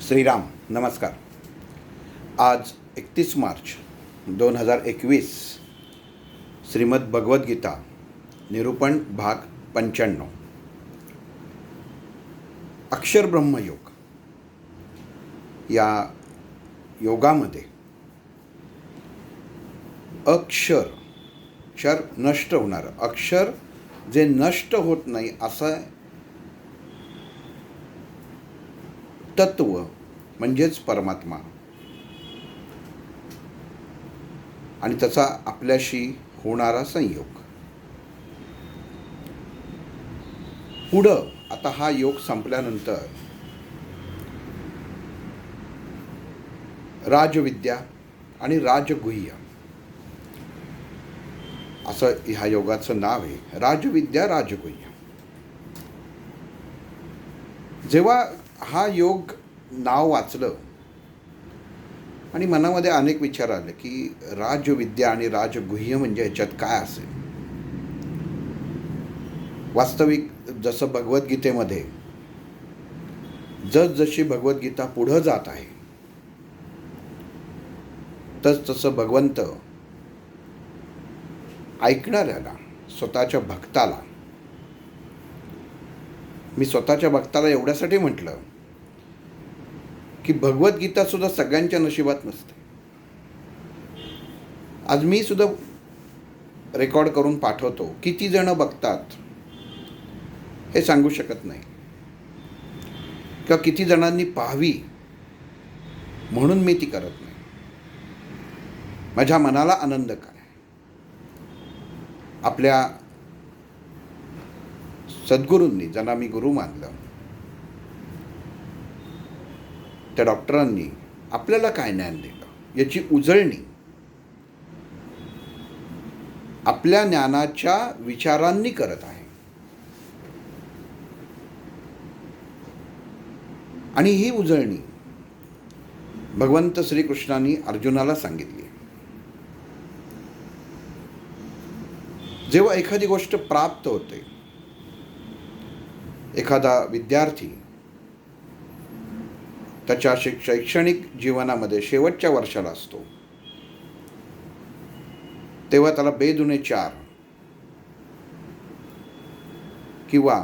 श्रीराम नमस्कार. आज 31 मार्च 2021 श्रीमद भगवद्गीता निरूपण भाग 95. अक्षर ब्रह्मयोग या योगामध्ये अक्षर नष्ट होणारं, अक्षर जे नष्ट होत नाही असं तत्व म्हणजेच परमात्मा आणि त्याचा आपल्याशी होणारा संयोग. पुढं आता हा योग संपल्यानंतर राजविद्या आणि राजगुह्य असं ह्या योगाचं नाव आहे. राजविद्या राजगुह्य. जेव्हा हा योग नाव वाचलं आणि मनामध्ये अनेक विचार आले की राजविद्या आणि राजगुह्य म्हणजे ह्याच्यात काय असेल. वास्तविक जसं भगवद्गीतेमध्ये जशी भगवद्गीता पुढं जात आहे तसं भगवंत ऐकणाऱ्याला, स्वतःच्या भक्ताला, मी स्वतःच्या भक्ताला एवढ्यासाठी म्हटलं की भगवद्गीता सुद्धा सगळ्यांच्या नशिबात नसते. आज मी सुद्धा रेकॉर्ड करून पाठवतो, किती जण बघतात हे सांगू शकत नाही, किंवा किती जणांनी पाहावी म्हणून मी ती करत नाही. माझ्या मनाला आनंद काय. आपल्या सद्गुरूंनी, ज्यांना मी गुरु मानलं, त्या डॉक्टरांनी आपल्याला काय ज्ञान दिलं याची उजळणी आपल्या ज्ञानाच्या विचारांनी करत आहे. आणि ही उजळणी भगवंत श्रीकृष्णांनी अर्जुनाला सांगितली. जेव्हा एखादी गोष्ट प्राप्त होते, एखादा विद्यार्थी त्याच्या शैक्षणिक जीवनामध्ये शेवटच्या वर्षाला असतो, तेव्हा त्याला 2 दुणे 4 किंवा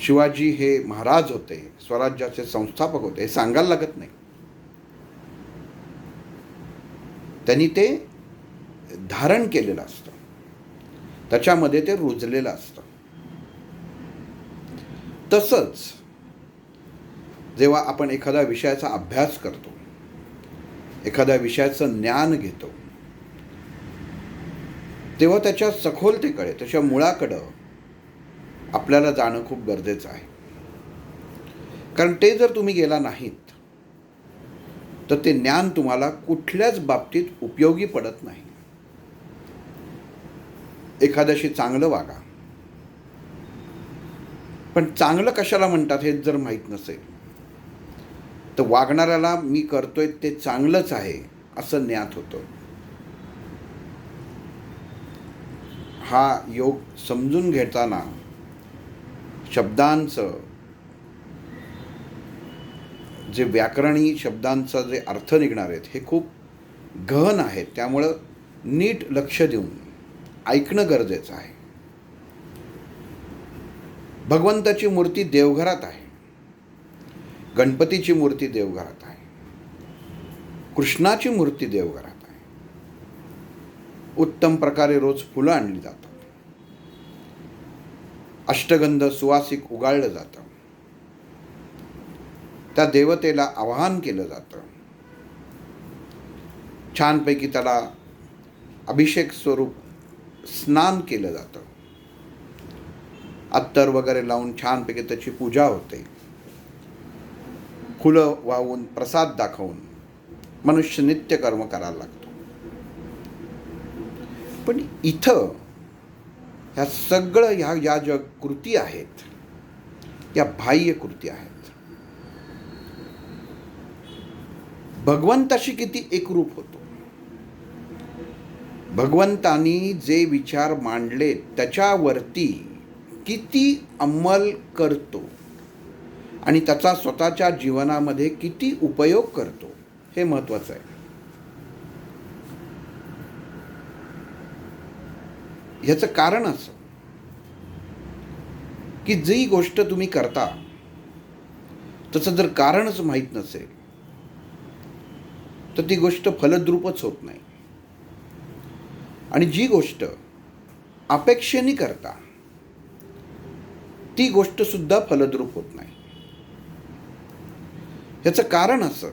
शिवाजी हे महाराज होते, स्वराज्याचे संस्थापक होते हे सांगायला लागत नाही. त्यांनी ते धारण केलेलं असतं, त्याच्यामध्ये ते रुजलेलं असतं. तसंच जेव्हा आपण एखाद्या विषयाचा अभ्यास करतो, एखाद्या विषयाचं ज्ञान घेतो, तेव्हा त्याच्या सखोलतेकडे, त्याच्या मुळाकडं आपल्याला जाणं खूप गरजेचं आहे. कारण ते जर तुम्ही गेला नाहीत तर ते ज्ञान तुम्हाला कुठल्याच बाबतीत उपयोगी पडत नाही. एखाद्याशी चांगलं वागा, पण चांगलं कशाला म्हणतात हे जर माहीत नसेल तर वागणाऱ्याला मी करतोय ते चांगलंच आहे असं ज्ञात होतं. हा योग समजून घेताना शब्दांचं जे व्याकरणी शब्दांचा जे अर्थ निघणार आहेत हे खूप गहन आहेत. त्यामुळं नीट लक्ष देऊन ऐकणं गरजेचं आहे. भगवंताची मूर्ती देवघरात आहे, गणपतीची मूर्ती देवघरात आहे, कृष्णाची मूर्ती देवघरात आहे. उत्तम प्रकारे रोज फुलं आणली जातात, अष्टगंध सुवासिक उगाळलं जातं, त्या देवतेला आवाहन केलं जातं, छानपैकी त्याला अभिषेक स्वरूप स्नान केलं जातं, अत्तर वगैरे लावून छानपैकी त्याची पूजा होते, फुलं वाहून प्रसाद दाखवून मनुष्य नित्यकर्म करायला लागतो. पण इथं ह्या सगळं ह्या ज्या कृती आहेत या बाह्य कृती आहेत. भगवंताशी किती एकरूप होतो. भगवंतानी जे विचार मांडले त्याच्यावरती किती अंमल करतो आणि त्याचा स्वतःच्या जीवनामध्ये किती उपयोग करतो हे महत्त्वाचं आहे. ह्याचं कारण असं की जी गोष्ट तुम्ही करता तसं जर कारणच माहीत नसेल तर ती गोष्ट फलद्रूपच होत नाही. आणि जी गोष्ट अपेक्षेने करता ती गोष्टसुद्धा फलद्रूप होत नाही. ह्याचं कारण असं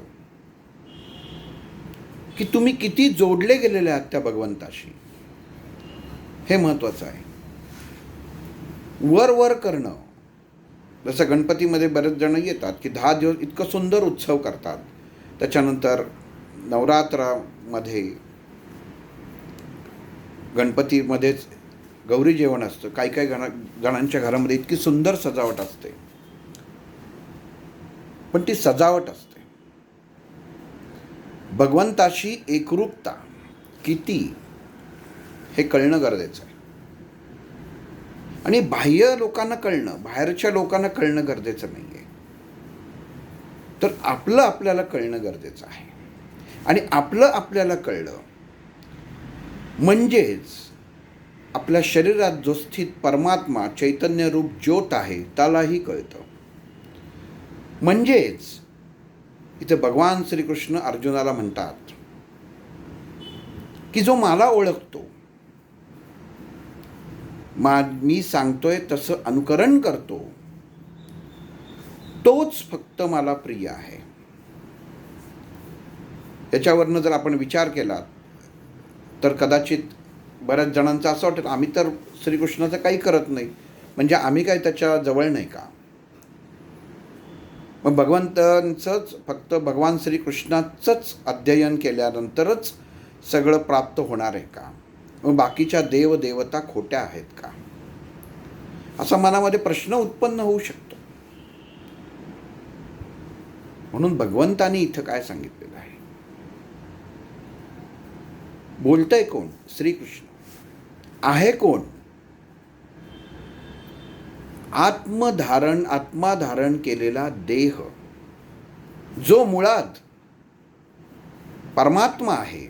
की तुम्ही किती जोडले गेलेले आहात त्या भगवंताशी हे महत्त्वाचं आहे. वर वर करणं, जसं गणपतीमध्ये बरेच जण येतात की 10 दिवस इतकं सुंदर उत्सव करतात, त्याच्यानंतर नवरात्रामध्ये गणपतीमध्येच गौरी जेवण असतं. काही काही जणांच्या घरामध्ये इतकी सुंदर सजावट असते, पण ती सजावट असते. भगवंताशी एकरूपता किती हे कळणं गरजेचं आहे. आणि बाह्य लोकांना कळणं, बाहेरच्या लोकांना कळणं गरजेचं नाही आहे, तर आपलं आपल्याला कळणं गरजेचं आहे. आणि आपलं आपल्याला कळलं म्हणजेच आपल्या शरीरात जो स्थित परमात्मा चैतन्यरूप ज्योत आहे त्यालाही कळतं. म्हणजेच इथे भगवान श्रीकृष्ण अर्जुनाला म्हणतात की जो मला ओळखतो, मी सांगतोय तसं अनुकरण करतो, तोच फक्त मला प्रिय आहे. याच्यावरनं जर आपण विचार केला तर कदाचित बऱ्याच जणांचं असं वाटेल आम्ही तर श्रीकृष्णाचं काही करत नाही, म्हणजे आम्ही काय त्याच्या जवळ नाही का? मग भगवंतांचंच फक्त भगवान श्रीकृष्णाचंच अध्ययन केल्यानंतरच सगळं प्राप्त होणार आहे का? मग बाकीच्या देवदेवता खोट्या आहेत का? असा मनामध्ये प्रश्न उत्पन्न होऊ शकतो. म्हणून भगवंतानी इथं काय सांगितलेलं आहे? बोलतंय कोण? श्रीकृष्ण. आहे कोण? आत्माधारण केलेला देह, जो मुळात परमात्मा आहे,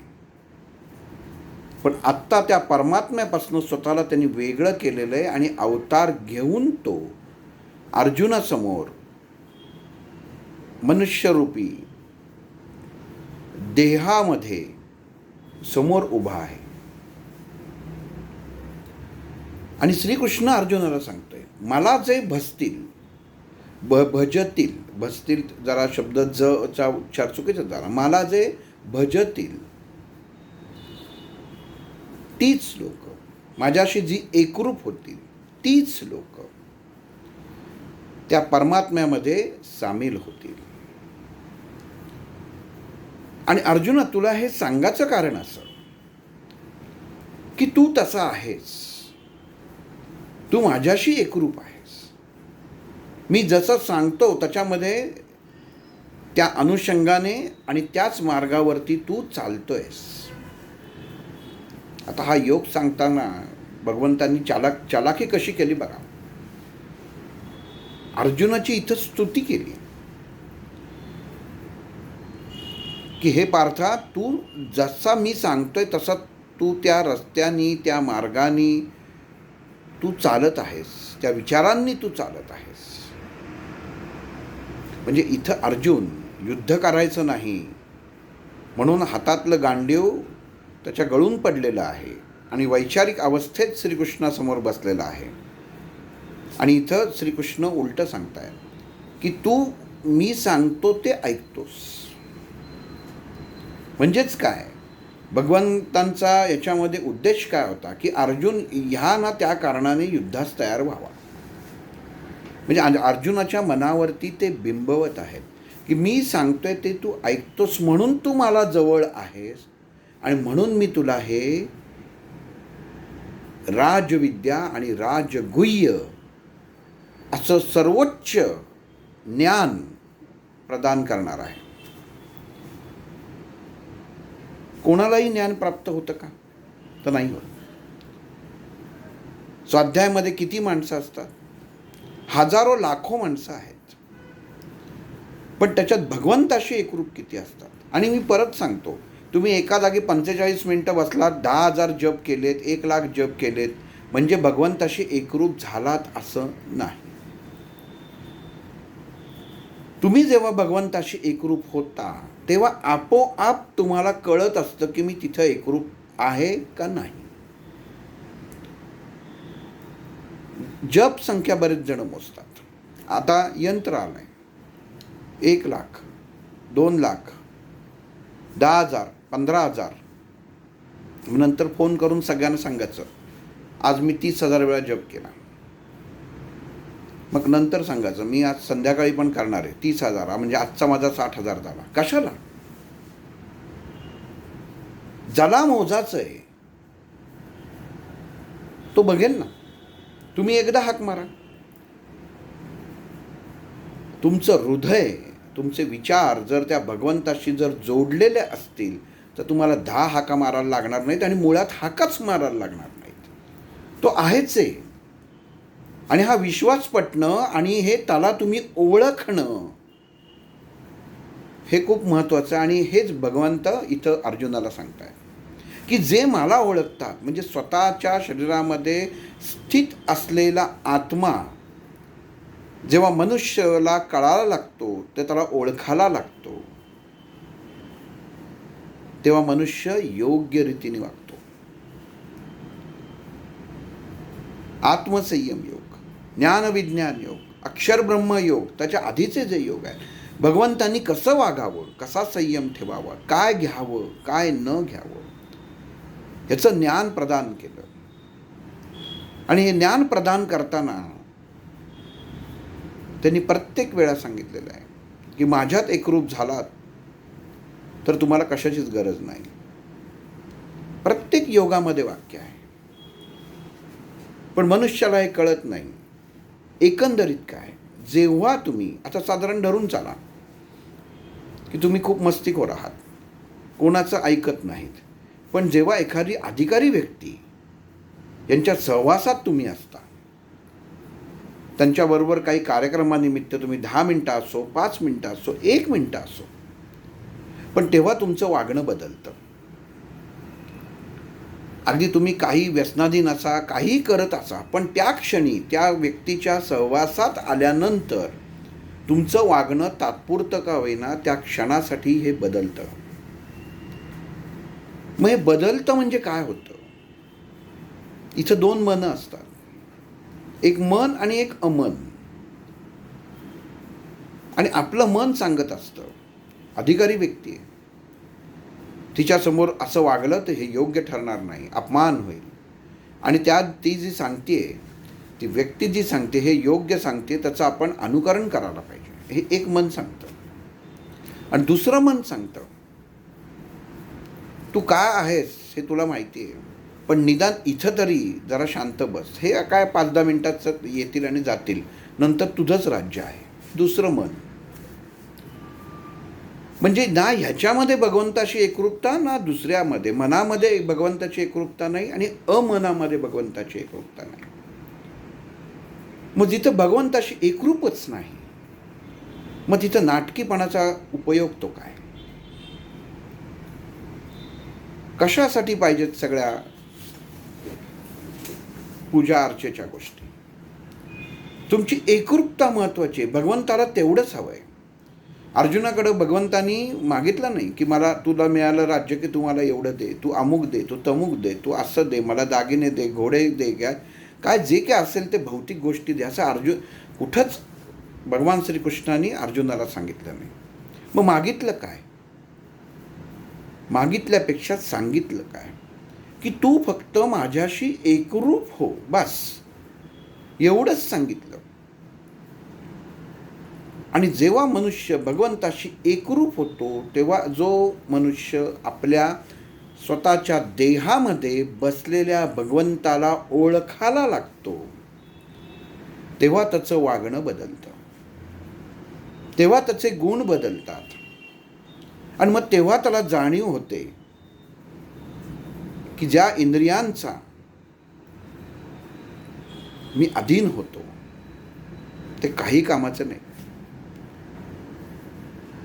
पण आत्ता त्या परमात्म्यापासून स्वतःला त्यांनी वेगळं केलेलं आहे आणि अवतार घेऊन तो अर्जुनासमोर मनुष्यरूपी देहामध्ये समोर उभा आहे. आणि श्रीकृष्ण अर्जुनाला सांगतोय, मला जे भजतील, भजतील जरा शब्द चा उच्चार चुकीचा झाला, मला जे भजतील तीच लोक, माझ्याशी जी एकरूप होतील तीच लोक त्या परमात्म्यामध्ये सामील होतील. आणि अर्जुना, तुला हे सांगायचं कारण असं की तू तसा आहेस, तू माझ्याशी एकरूप आहेस. मी जसं सांगतो त्याच्यामध्ये त्या अनुषंगाने आणि त्याच मार्गावरती तू चालतोयस. आता हा योग सांगताना भगवंतांनी चालाकी कशी केली बघा. अर्जुनाची इथं स्तुती केली की हे पार्था, तू जसा मी सांगतोय तसा तू त्या रस्त्यानी, त्या मार्गाने तू चालत आहेस, त्या विचारांनी तू चालत आहेस. म्हणजे इथं अर्जुन युद्ध करायचं नाही म्हणून हातातलं गांडीव त्याच्या गळून पडलेलं आहे आणि वैचारिक अवस्थेत श्रीकृष्णासमोर बसलेला आहे. आणि इथं श्रीकृष्ण उलटं सांगताय की तू मी सांगतो ते ऐकतोस. म्हणजेच काय, भगवंतांचा याच्यामध्ये उद्देश काय होता की अर्जुन ह्या ना त्या कारणाने युद्धास तयार व्हावा. म्हणजे अर्जुनाच्या मनावरती ते बिंबवत आहेत की मी सांगतोय ते तू ऐकतोस, म्हणून तू मला जवळ आहेस आणि म्हणून मी तुला हे राजविद्या आणि राजगुह्य असं सर्वोच्च ज्ञान प्रदान करणार आहे. कोणालाही ज्ञान प्राप्त होतं का? तर नाही होत. स्वाध्यायामध्ये किती माणसं असतात? हजारो लाखो माणसं आहेत. पण त्याच्यात भगवंताशी एकरूप किती असतात. आणि मी परत सांगतो, तुम्ही एका जागी 45 मिनटं बसलात, 10,000 जप केलेत, 1,00,000 जप केलेत, म्हणजे भगवंताशी एकरूप झालात असं नाही. तुम्ही जेव्हा भगवंताशी एकरूप होता तेव्हा आपोआप तुम्हाला कळत असतं की मी तिथं एकरूप आहे का नाही. जप संख्या बरेच जण मोजतात. आता यंत्र आलंय. 1,00,000, 2,00,000, 10,000, 15,000. नंतर फोन करून सगळ्यांना सांगायचं आज मी 30,000 वेळा जप केला. मग नंतर सांगायचं मी आज संध्याकाळी पण करणार आहे 30,000, म्हणजे आजचा माझा 60,000 झाला. कशाला? ज्याला मोजाचं आहे तो बघेल ना. तुम्ही एकदा हाक मारा. तुमचं हृदय, तुमचे विचार जर त्या भगवंताशी जर जोडलेले असतील तर तुम्हाला 10 हाका मारायला लागणार नाहीत आणि मुळात हाकाच मारायला लागणार नाहीत. तो आहेच आहे. आणि हा विश्वास पटणं आणि हे त्याला तुम्ही ओळखणं हे खूप महत्त्वाचं आहे. आणि हेच भगवंत इथं अर्जुनाला सांगताय की जे मला ओळखतात, म्हणजे स्वतःच्या शरीरामध्ये स्थित असलेला आत्मा जेव्हा मनुष्याला कळायला लागतो, ते त्याला ओळखायला लागतो, तेव्हा मनुष्य योग्य रीतीने वागतो. आत्मसंयम योग, ज्ञानविज्ञान योग, अक्षर ब्रह्म योग, त्याच्या आधीचे जे योग आहेत, भगवंतांनी कसं वागावं, कसा संयम ठेवावा, काय घ्यावं काय न घ्यावं, याचं ज्ञान प्रदान केलं. आणि हे ज्ञान प्रदान करताना त्यांनी प्रत्येक वेळा सांगितलेलं आहे की माझ्यात एकरूप झालात तर तुम्हाला कशाचीच गरज नाही. प्रत्येक योगामध्ये वाक्य आहे. पण मनुष्याला हे कळत नाही. एकंदरीत काय, जेव्हा तुम्ही आता साधारण धरून चाला की तुम्ही खूप मस्तीखोर आहात, कोणाचं ऐकत नाहीत, पण जेव्हा एखादी अधिकारी व्यक्ती यांच्या सहवासात तुम्ही असता, त्यांच्याबरोबर काही कार्यक्रमानिमित्त तुम्ही 10 मिनटं असो, 5 मिनटं असो, 1 मिनटं असो, पण तेव्हा तुमचं वागणं बदलतं. अगदी तुम्ही काही व्यसनाधीन असा, काही करत असा, पण त्या क्षणी त्या व्यक्तीच्या सहवासात आल्यानंतर तुमचं वागणं तात्पुरतं का होईना त्या क्षणासाठी हे बदलतं. मग हे बदलतं म्हणजे काय होतं? इथं 2 मनं असतात, एक मन आणि एक अमन. आणि आपलं मन सांगत असतं अधिकारी व्यक्ती आहे, तिच्यासमोर असं वागलं तर हे योग्य ठरणार नाही, अपमान होईल. आणि ती जी सांगते, ती व्यक्ती जी सांगते हे योग्य सांगते, त्याचं आपण अनुकरण करायला पाहिजे, हे एक मन सांगतं. आणि दुसरं मन सांगतं तू काय आहेस हे तुला माहिती आहे, पण निदान इथं तरी जरा शांत बस. हे काय 5-10 मिनिटात येतील आणि जातील, नंतर तुझंच राज्य आहे. दुसरं मन म्हणजे ना ह्याच्यामध्ये भगवंताची एकरूपता, ना दुसऱ्यामध्ये. मनामध्ये भगवंताची एकरूपता नाही आणि अमनामध्ये भगवंताची एकरूपता नाही. मग जिथं भगवंताशी एकरूपच नाही, मग तिथं नाटकीपणाचा उपयोग तो काय? कशासाठी पाहिजेत सगळ्या पूजा अर्चेच्या गोष्टी? तुमची एकरूपता महत्त्वाची आहे. भगवंताला तेवढंच हवं आहे. अर्जुनाकडं भगवंतानी मागितलं नाही की मला तुला मिळालं राज्य की तू मला एवढं दे, तू अमुक दे, तू तमुक दे, तू असं दे, मला दागिने दे, घोडे दे, काय जे काय असेल ते भौतिक गोष्टी दे, असं कुठंच भगवान श्रीकृष्णाने अर्जुनाला सांगितलं नाही. मग मागितलं काय? मागितल्यापेक्षा सांगितलं काय की तू फक्त माझ्याशी एकरूप हो, बस एवढंच सांगितलं. आणि जेव्हा मनुष्य भगवंताशी एकरूप होतो तेव्हा जो मनुष्य आपल्या स्वतःच्या देहामध्ये बसलेल्या भगवंताला ओळखायला लागतो, तेव्हा त्याचं वागणं बदलतं, तेव्हा त्याचे गुण बदलतात. आणि मग तेव्हा त्याला जाणीव होते की ज्या इंद्रियांचा मी अधीन होतो ते काही कामाचं नाही.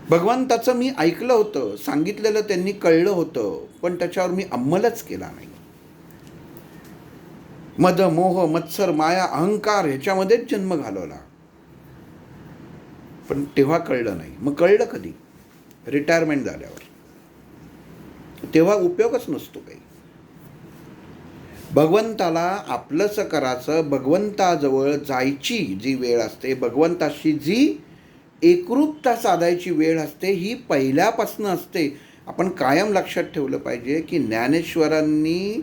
भगवंताचं मी ऐकलं होतं, सांगितलेलं त्यांनी कळलं होतं, पण त्याच्यावर मी अंमलच केला नाही. मद, मोह, मत्सर, माया, अहंकार ह्याच्यामध्येच जन्म घालवला. पण तेव्हा कळलं नाही. मग कळलं कधी? रिटायरमेंट झाल्यावर. तेव्हा उपयोगच नसतो काही. भगवंताला आपलंसं करायचं, भगवंताजवळ जायची जी वेळ असते, भगवंताशी जी एकरूपता साधायची वेळ असते, ही पहिल्यापासून असते. आपण कायम लक्षात ठेवलं पाहिजे की ज्ञानेश्वरांनी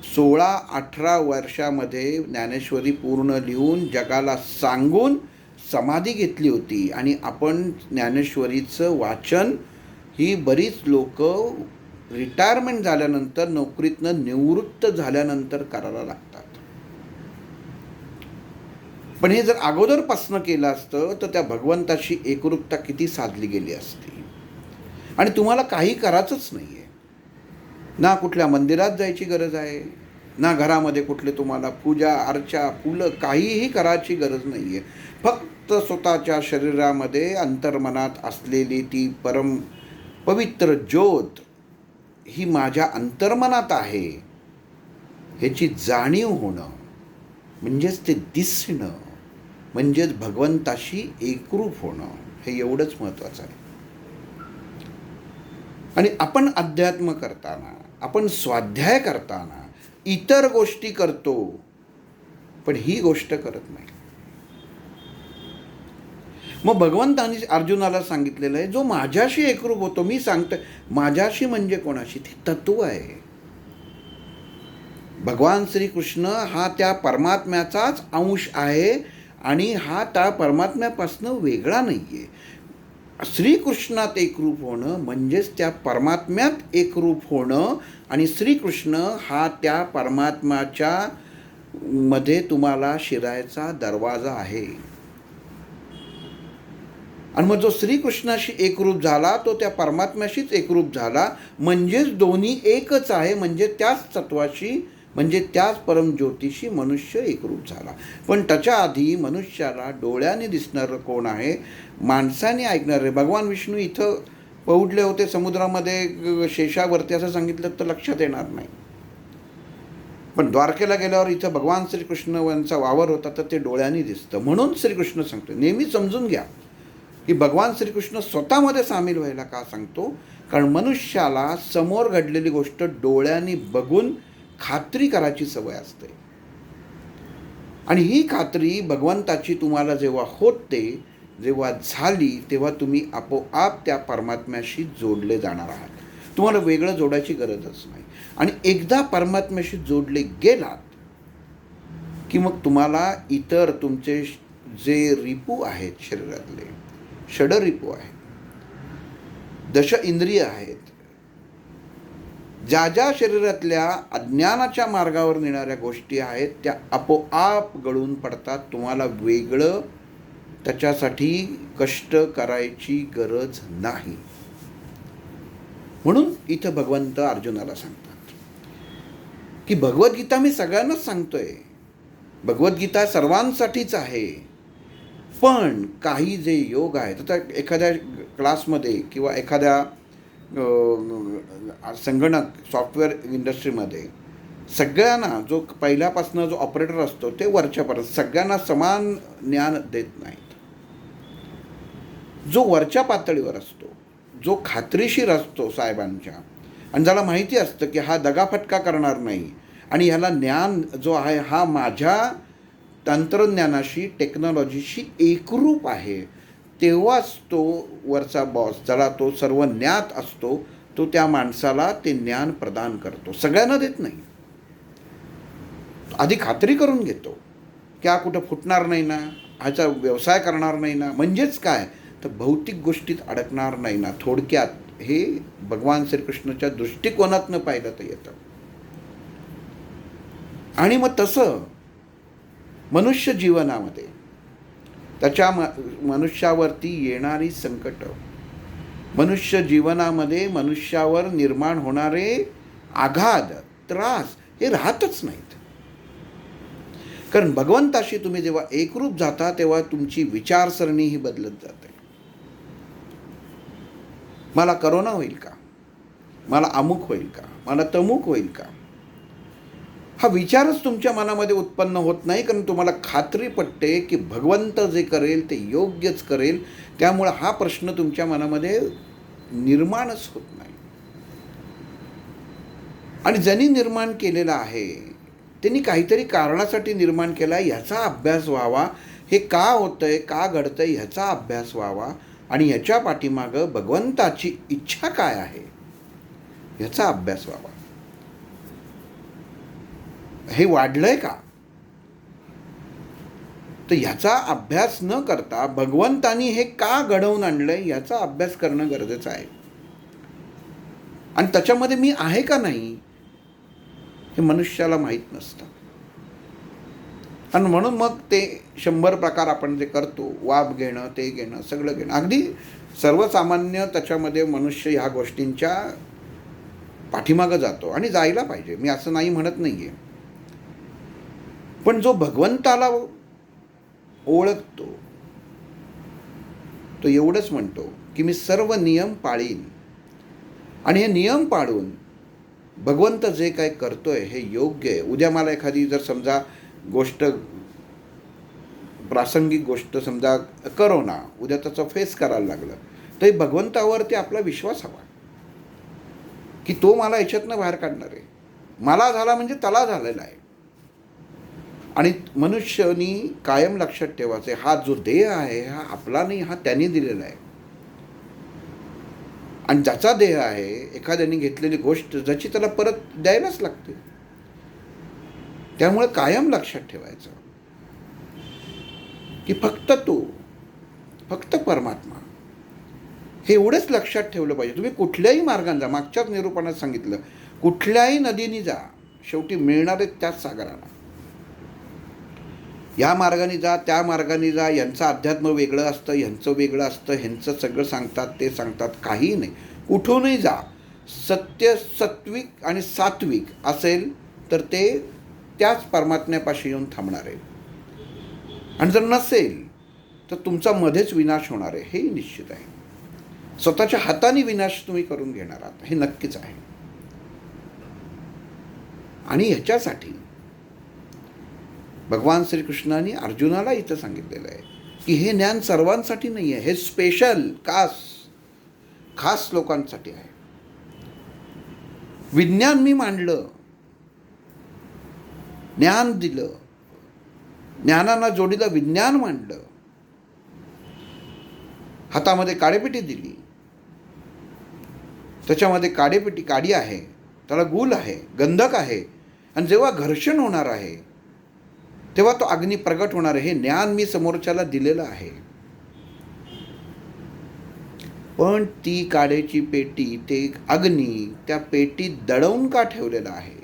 16-18 वर्षामध्ये ज्ञानेश्वरी पूर्ण लिहून जगाला सांगून समाधी घेतली होती. आणि आपण ज्ञानेश्वरीचं वाचन ही बरीच लोक रिटायरमेंट झाल्यानंतर, नोकरीतनं निवृत्त झाल्यानंतर करायला लागतात. पण हे जर अगोदरपासनं केलं असतं तर त्या भगवंताशी एकरूपता किती साधली गेली असती. आणि तुम्हाला काही करायचंच नाही आहे. ना कुठल्या मंदिरात जायची गरज आहे, ना घरामध्ये कुठले तुम्हाला पूजा अर्चा फुलं काहीही करायची गरज नाही आहे. फक्त स्वतःच्या शरीरामध्ये अंतर्मनात असलेली ती परम पवित्र ज्योत ही माझ्या अंतर्मनात आहे ह्याची जाणीव होणं, म्हणजेच ते दिसणं, म्हणजेच भगवंताशी एकरूप होणं, हे एवढंच महत्त्वाचं आहे. आणि आपण अध्यात्म करताना, आपण स्वाध्याय करताना इतर गोष्टी करतो, पण ही गोष्ट करत नाही. मग भगवंतांनी अर्जुनाला सांगितलेलं आहे, जो माझ्याशी एकरूप होतो, मी सांगतोय माझ्याशी म्हणजे कोणाशी, ते तत्व आहे. भगवान श्रीकृष्ण हा त्या परमात्म्याचाच अंश आहे आणि हा त्या परमात्म्यापासून वेगळा नाही आहे. श्रीकृष्णात एकरूप होणं म्हणजेच त्या परमात्म्यात एकरूप होणं, आणि श्रीकृष्ण हा त्या परमात्म्याच्या मध्ये तुम्हाला शिरायचा दरवाजा आहे. आणि मग जो श्रीकृष्णाशी एकरूप झाला तो त्या परमात्म्याशीच एकरूप झाला, म्हणजेच दोन्ही एकच आहे. म्हणजे त्याच तत्वाशी, म्हणजे त्याच परमज्योतिषी मनुष्य एकरूप झाला. पण त्याच्या आधी मनुष्याला डोळ्याने दिसणारं कोण आहे, माणसाने ऐकणारे. भगवान विष्णू इथं पौडले होते समुद्रामध्ये शेषावरती असं सांगितलं तर लक्षात येणार नाही. पण द्वारकेला गेल्यावर इथं भगवान श्रीकृष्ण यांचा वावर होता तर ते डोळ्यांनी दिसतं. म्हणून श्रीकृष्ण सांगतो, नेहमी समजून घ्या की भगवान श्रीकृष्ण स्वतःमध्ये सामील व्हायला का सांगतो, कारण मनुष्याला समोर घडलेली गोष्ट डोळ्यांनी बघून खात्री करायची सवय असते. आणि ही खात्री भगवंताची तुम्हाला जेव्हा होते, जेव्हा झाली, तेव्हा तुम्ही आपोआप त्या परमात्म्याशी जोडले जाणार आहात. तुम्हाला वेगळं जोडायची गरजच नाही. आणि एकदा परमात्म्याशी जोडले गेलात की मग तुम्हाला इतर तुमचे जे रिपू आहेत शरीरातले, षडरिपू आहेत, दश इंद्रिय आहेत, ज्या ज्या शरीरातल्या अज्ञानाच्या मार्गावर नेणाऱ्या गोष्टी आहेत त्या आपोआप गळून पडतात. तुम्हाला वेगळं त्याच्यासाठी कष्ट करायची गरज नाही. म्हणून इथं भगवंत अर्जुनाला सांगतात की भगवद्गीता मी सगळ्यांनाच सांगतोय, भगवद्गीता सर्वांसाठीच आहे. पण काही जे योग आहेत, आता एखाद्या क्लासमध्ये किंवा एखाद्या संगणक सॉफ्टवेअर इंडस्ट्रीमध्ये सगळ्यांना जो पहिल्यापासून जो ऑपरेटर असतो ते वरच्यापर्यंत सगळ्यांना समान ज्ञान देत नाहीत. जो वरच्या पातळीवर असतो, जो खात्रीशीर असतो साहेबांच्या, आणि ज्याला माहिती असतं की हा दगाफटका करणार नाही आणि ह्याला ज्ञान जो आहे हा माझ्या तंत्रज्ञानाशी, टेक्नॉलॉजीशी एकरूप आहे, तेव्हाच तो वरचा बॉस, ज्याला तो सर्व ज्ञात असतो, तो त्या माणसाला ते ज्ञान प्रदान करतो. सगळ्यांना देत नाही. आधी खात्री करून घेतो की हा कुठं फुटणार नाही ना, ह्याचा व्यवसाय करणार नाही ना, म्हणजेच काय तर भौतिक गोष्टीत अडकणार नाही ना. थोडक्यात हे भगवान श्रीकृष्णाच्या दृष्टिकोनातनं पाहिलं तर येतं. आणि मग तसं मनुष्य जीवनामध्ये त्याच्या मनुष्यावरती येणारी संकट, मनुष्य जीवनामध्ये मनुष्यावर निर्माण होणारे आघात, त्रास हे राहतच नाहीत. कारण भगवंताशी तुम्ही जेव्हा एकरूप जाता तेव्हा तुमची विचारसरणी ही बदलत जाते. मला करोना होईल का, मला अमुक होईल का, मला तमुक होईल का, हा विचारच तुमच्या मनामध्ये उत्पन्न होत नाही. कारण तुम्हाला खात्री पटते की भगवंत जे करेल ते योग्यच करेल. त्यामुळं हा प्रश्न तुमच्या मनामध्ये निर्माणच होत नाही. आणि ज्यांनी निर्माण केलेला आहे त्यांनी काहीतरी कारणासाठी निर्माण केला, ह्याचा अभ्यास व्हावा. हे का होतंय, का घडतंय, ह्याचा अभ्यास व्हावा. आणि ह्याच्या पाठीमागं भगवंताची इच्छा काय आहे ह्याचा अभ्यास व्हावा. हे वाढलंय का, तर ह्याचा अभ्यास न करता भगवंतानी हे का घडवून आणलंय ह्याचा अभ्यास करणं गरजेचं आहे. आणि त्याच्यामध्ये मी आहे का नाही हे मनुष्याला माहीत नसतं. आणि म्हणून मग ते 100 प्रकार आपण जे करतो, वाफ घेणं, ते घेणं, सगळं घेणं, अगदी सर्वसामान्य त्याच्यामध्ये मनुष्य ह्या गोष्टींच्या पाठीमागं जातो. आणि जायला पाहिजे, मी असं नाही म्हणत नाही आहे. पण जो भगवंताला ओळखतो तो एवढंच म्हणतो की मी सर्व नियम पाळीन. आणि हे नियम पाळून भगवंत जे काय करतोय हे योग्य आहे. उद्या मला एखादी जर समजा गोष्ट, प्रासंगिक गोष्ट, समजा करोना, उद्या त्याचं फेस करायला लागलं, तर भगवंतावरती आपला विश्वास हवा की तो मला याच्यातनं बाहेर काढणार आहे. मला झाला म्हणजे त्याला झालेला आहे. आणि मनुष्यानी कायम लक्षात ठेवायचे, हा जो देह आहे हा आपला नाही, हा त्याने दिलेला आहे. आणि ज्याचा देह आहे, एखाद्याने घेतलेली गोष्ट ज्याची त्याला परत द्यायलाच लागते. त्यामुळे कायम लक्षात ठेवायचं की फक्त तो, फक्त परमात्मा, हे एवढंच लक्षात ठेवलं पाहिजे. तुम्ही कुठल्याही मार्गाने जा, मागच्याच निरूपणात सांगितलं, कुठल्याही नदीने जा, शेवटी मिळणार आहे त्याच सागराला. या मार्गाने जा, त्या मार्गाने जा, यांचं अध्यात्म वेगळं असतं, ह्यांचं वेगळं असतं, ह्यांचं सगळं सांगतात, ते सांगतात, काही नाही. कुठूनही जा, सत्य, सत्विक आणि सात्विक असेल तर ते त्याच परमात्म्यापाशी येऊन थांबणार आहे. आणि जर नसेल तर तुमचा मध्येच विनाश होणार आहे, हे निश्चित आहे. स्वतःच्या हाताने विनाश तुम्ही करून घेणार आहात, हे नक्कीच आहे. आणि ह्याच्यासाठी भगवान श्रीकृष्णाने अर्जुनाला इथं सांगितलेलं आहे की हे ज्ञान सर्वांसाठी नाही आहे, हे स्पेशल खास लोकांसाठी आहे. विज्ञान मी मांडलं, ज्ञान दिलं, ज्ञानाला जोडीला विज्ञान मांडलं, हातामध्ये काडेपेटी दिली, त्याच्यामध्ये काडी आहे, त्याला गूल आहे, गंधक आहे, आणि जेव्हा घर्षण होणार आहे तेव्हा तो अग्नी प्रगट होणार आहे. हे ज्ञान मी समोरच्याला दिलेलं आहे. पण ती काड्याची पेटी, ते अग्नी त्या पेटीत दडवून का ठेवलेलं आहे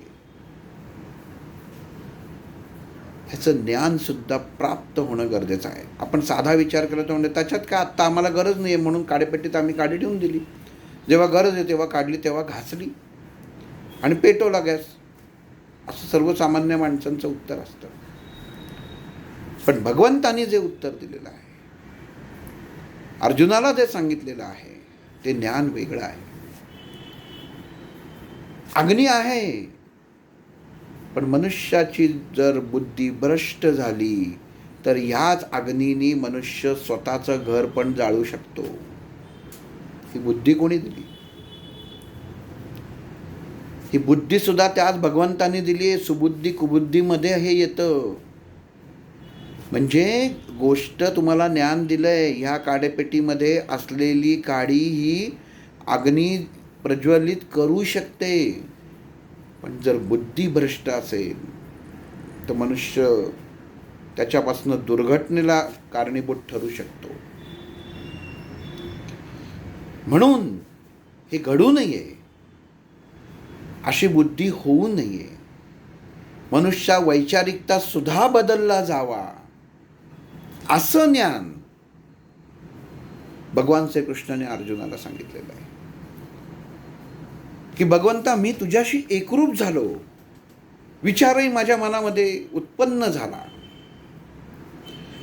ह्याचं ज्ञान सुद्धा प्राप्त होणं गरजेचं आहे. आपण साधा विचार केला तर म्हणजे त्याच्यात का आत्ता आम्हाला गरज नाही आहे म्हणून काडेपेटीत आम्ही काडी ठेवून दिली, जेव्हा गरज आहे तेव्हा काढली, तेव्हा घासली आणि पेटवला गॅस, असं सर्वसामान्य माणसांचं उत्तर असतं. पण भगवंतानी जे उत्तर दिलेलं आहे, अर्जुनाला जे सांगितलेलं आहे, ते ज्ञान वेगळं आहे. अग्नी आहे, पण मनुष्याची जर बुद्धी भ्रष्ट झाली तर ह्याच अग्नीने मनुष्य स्वतःचं घर पण जाळू शकतो. ही बुद्धी कोणी दिली? ही बुद्धी सुद्धा त्याच भगवंताने दिली आहे. सुबुद्धी कुबुद्धीमध्ये हे येतं. म्हणजे गोष्ट तुम्हाला ज्ञान दिलंय, ह्या काडेपेटीमध्ये असलेली काडी ही अग्नी प्रज्वलित करू शकते. पण जर बुद्धी भ्रष्ट असेल तर मनुष्य त्याच्यापासून दुर्घटनेला कारणीभूत ठरू शकतो. म्हणून हे घडू नये, अशी बुद्धी होऊ नये. मनुष्या वैचारिकता सुद्धा बदलला जावा, असं ज्ञान भगवान श्रीकृष्णाने अर्जुनाला सांगितलेलं आहे की भगवंता, मी तुझ्याशी एकरूप झालो, विचारही माझ्या मनामध्ये उत्पन्न झाला,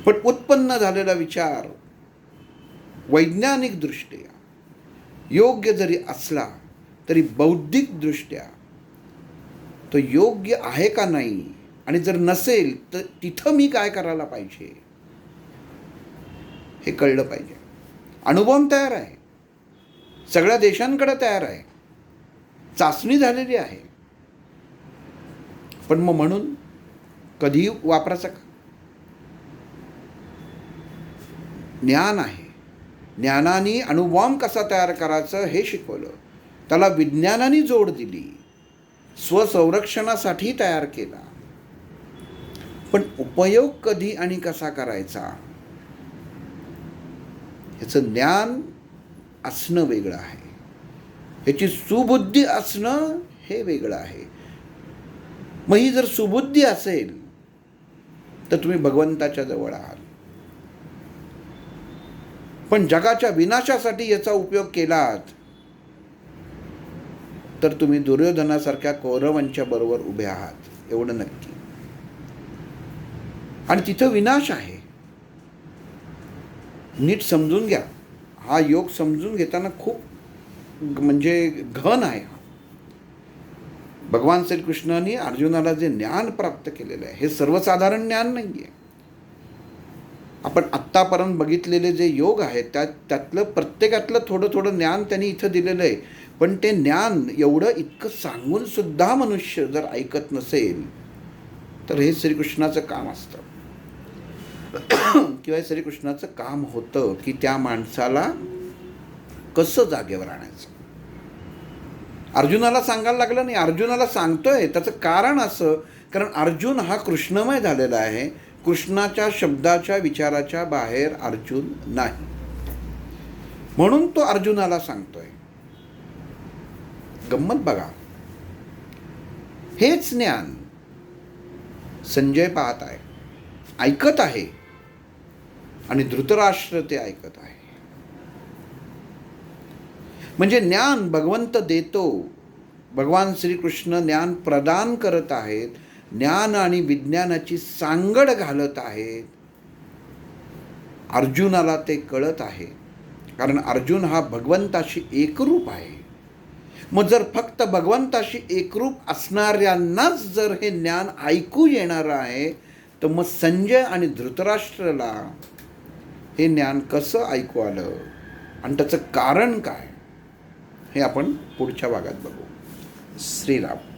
पण उत्पन्न झालेला विचार वैज्ञानिक दृष्ट्या योग्य जरी असला तरी बौद्धिकदृष्ट्या तो योग्य आहे का नाही, आणि जर नसेल तर तिथं मी काय करायला पाहिजे हे कळलं पाहिजे. अणुबॉम्ब तयार आहे, सगळ्या देशांकडे तयार आहे, चाचणी झालेली आहे, पण मग म्हणून कधीही वापरायचा का? ज्ञान आहे, ज्ञानाने अणुबॉम्ब कसा तयार करायचं हे शिकवलं, त्याला विज्ञानाने जोड दिली, स्वसंरक्षणासाठी तयार केला. पण उपयोग कधी आणि कसा करायचा ह्याचं ज्ञान असणं वेगळं आहे, ह्याची सुबुद्धी असणं हे वेगळं आहे. मग ही जर सुबुद्धी असेल तर तुम्ही भगवंताच्या जवळ आहात. पण जगाच्या विनाशासाठी याचा उपयोग केलात तर तुम्ही दुर्योधनासारख्या कौरवांच्या बरोबर उभे आहात, एवढं नक्की. आणि तिथं विनाश आहे, नीट समजून घ्या. हा योग समजून घेताना खूप म्हणजे घन आहे. भगवान श्रीकृष्णाने अर्जुनाला जे ज्ञान प्राप्त केलेलं आहे हे सर्वसाधारण ज्ञान नाही आहे. आपण आत्तापर्यंत बघितलेले जे योग आहेत त्यातलं प्रत्येकातलं थोडं थोडं ज्ञान त्यांनी इथं दिलेलं आहे. पण ते ज्ञान एवढं इतकं सांगून सुद्धा मनुष्य जर ऐकत नसेल तर हे श्रीकृष्णाचं काम असतं किंवा श्रीकृष्णाचं काम होतं की त्या माणसाला कसं जागेवर आणायचं. अर्जुनाला सांगायला लागलं नाही, अर्जुनाला सांगतोय. त्याचं कारण असं, कारण अर्जुन हा कृष्णमय झालेला आहे. कृष्णाच्या शब्दाच्या विचाराच्या बाहेर अर्जुन नाही, म्हणून तो अर्जुनाला सांगतोय. गंमत बघा, हेच ज्ञान संजय पाहत आहे, ऐकत आहे, आणि धृतराष्ट्र ते ऐकत आहे. म्हणजे ज्ञान भगवंत देतो, भगवान श्रीकृष्ण ज्ञान प्रदान करत आहेत, ज्ञान आणि विज्ञानाची सांगड घालत आहेत. अर्जुनाला ते कळत आहे, कारण अर्जुन हा भगवंताशी एकरूप आहे. मग जर फक्त भगवंताशी एकरूप असणाऱ्यांनाच जर हे ज्ञान ऐकू येणार आहे तर मग संजय आणि धृतराष्ट्राला हे ज्ञान कसं ऐकू आलं आणि त्याचं कारण काय हे आपण पुढच्या भागात बघू. श्रीराम.